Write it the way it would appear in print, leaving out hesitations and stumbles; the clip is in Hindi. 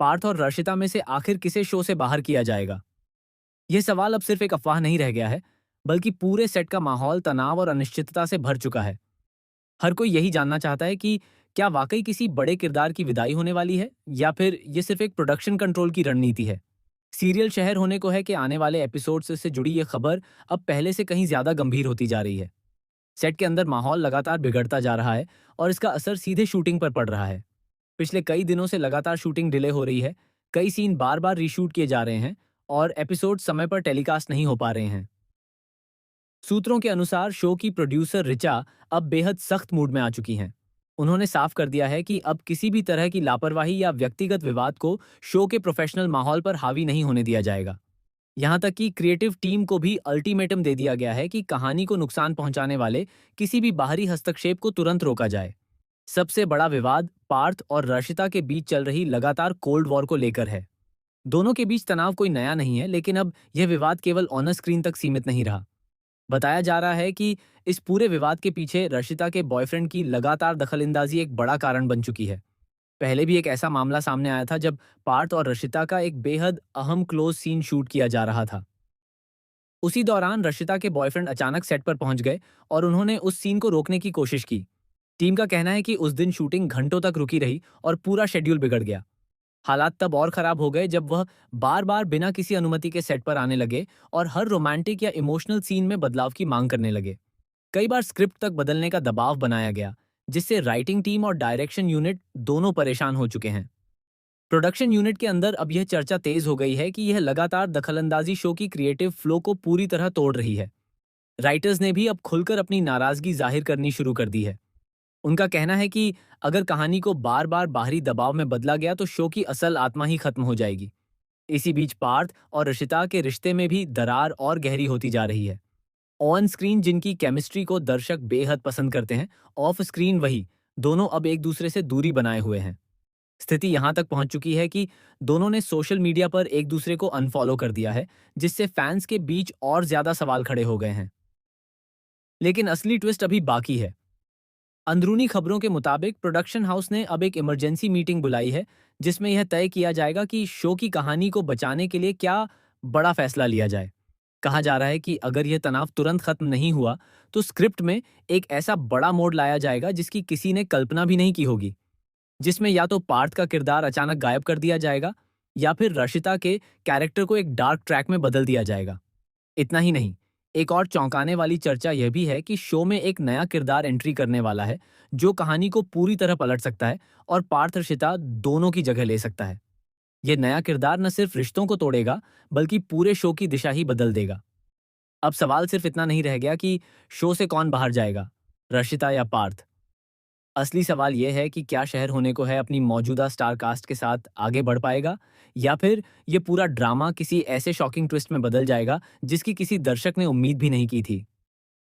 पार्थ और रशिता में से आखिर किसे शो से बाहर किया जाएगा? यह सवाल अब सिर्फ एक अफवाह नहीं रह गया है, बल्कि पूरे सेट का माहौल तनाव और अनिश्चितता से भर चुका है। हर कोई यही जानना चाहता है कि क्या वाकई किसी बड़े किरदार की विदाई होने वाली है, या फिर ये सिर्फ एक प्रोडक्शन कंट्रोल की रणनीति है। सीरियल शहर होने को है कि आने वाले एपिसोड्स से जुड़ी ये खबर अब पहले से कहीं ज्यादा गंभीर होती जा रही है। सेट के अंदर माहौल लगातार बिगड़ता जा रहा है और इसका असर सीधे शूटिंग पर पड़ रहा है। पिछले कई दिनों से लगातार शूटिंग डिले हो रही है, कई सीन बार बार रीशूट किए जा रहे हैं और एपिसोड समय पर टेलीकास्ट नहीं हो पा रहे हैं। सूत्रों के अनुसार शो की प्रोड्यूसर रिचा अब बेहद सख्त मूड में आ चुकी हैं। उन्होंने साफ कर दिया है कि अब किसी भी तरह की लापरवाही या व्यक्तिगत विवाद को शो के प्रोफेशनल माहौल पर हावी नहीं होने दिया जाएगा। यहां तक कि क्रिएटिव टीम को भी अल्टीमेटम दे दिया गया है कि कहानी को नुकसान पहुंचाने वाले किसी भी बाहरी हस्तक्षेप को तुरंत रोका जाए। सबसे बड़ा विवाद पार्थ और रशिता के बीच चल रही लगातार कोल्ड वॉर को लेकर है। दोनों के बीच तनाव कोई नया नहीं है, लेकिन अब यह विवाद केवल ऑन स्क्रीन तक सीमित नहीं रहा। बताया जा रहा है कि इस पूरे विवाद के पीछे रशिता के बॉयफ्रेंड की लगातार दखलंदाजी एक बड़ा कारण बन चुकी है। पहले भी एक ऐसा मामला सामने आया था जब पार्थ और रशिता का एक बेहद अहम क्लोज सीन शूट किया जा रहा था। उसी दौरान रशिता के बॉयफ्रेंड अचानक सेट पर पहुंच गए और उन्होंने उस सीन को रोकने की कोशिश की। टीम का कहना है कि उस दिन शूटिंग घंटों तक रुकी रही और पूरा शेड्यूल बिगड़ गया। हालात तब और खराब हो गए जब वह बार बार बिना किसी अनुमति के सेट पर आने लगे और हर रोमांटिक या इमोशनल सीन में बदलाव की मांग करने लगे। कई बार स्क्रिप्ट तक बदलने का दबाव बनाया गया, जिससे राइटिंग टीम और डायरेक्शन यूनिट दोनों परेशान हो चुके हैं। प्रोडक्शन यूनिट के अंदर अब यह चर्चा तेज हो गई है कि यह लगातार दखलंदाजी शो की क्रिएटिव फ्लो को पूरी तरह तोड़ रही है। राइटर्स ने भी अब खुलकर अपनी नाराजगी जाहिर करनी शुरू कर दी है। उनका कहना है कि अगर कहानी को बार बार बाहरी दबाव में बदला गया तो शो की असल आत्मा ही खत्म हो जाएगी। इसी बीच पार्थ और ऋषिता के रिश्ते में भी दरार और गहरी होती जा रही है। ऑन स्क्रीन जिनकी केमिस्ट्री को दर्शक बेहद पसंद करते हैं, ऑफ स्क्रीन वही दोनों अब एक दूसरे से दूरी बनाए हुए हैं। स्थिति यहां तक पहुंच चुकी है कि दोनों ने सोशल मीडिया पर एक दूसरे को अनफॉलो कर दिया है, जिससे फैंस के बीच और ज्यादा सवाल खड़े हो गए हैं। लेकिन असली ट्विस्ट अभी बाकी है। अंदरूनी खबरों के मुताबिक प्रोडक्शन हाउस ने अब एक इमरजेंसी मीटिंग बुलाई है, जिसमें यह तय किया जाएगा कि शो की कहानी को बचाने के लिए क्या बड़ा फैसला लिया जाए। कहा जा रहा है कि अगर यह तनाव तुरंत खत्म नहीं हुआ तो स्क्रिप्ट में एक ऐसा बड़ा मोड़ लाया जाएगा जिसकी किसी ने कल्पना भी नहीं की होगी, जिसमें या तो पार्थ का किरदार अचानक गायब कर दिया जाएगा या फिर रशिता के कैरेक्टर को एक डार्क ट्रैक में बदल दिया जाएगा। इतना ही नहीं, एक और चौंकाने वाली चर्चा यह भी है कि शो में एक नया किरदार एंट्री करने वाला है, जो कहानी को पूरी तरह पलट सकता है और पार्थ रशिता दोनों की जगह ले सकता है। यह नया किरदार न सिर्फ रिश्तों को तोड़ेगा, बल्कि पूरे शो की दिशा ही बदल देगा। अब सवाल सिर्फ इतना नहीं रह गया कि शो से कौन बाहर जाएगा, रशिता या पार्थ। असली सवाल यह है कि क्या शहर होने को है अपनी मौजूदा स्टार कास्ट के साथ आगे बढ़ पाएगा, या फिर यह पूरा ड्रामा किसी ऐसे शॉकिंग ट्विस्ट में बदल जाएगा जिसकी किसी दर्शक ने उम्मीद भी नहीं की थी।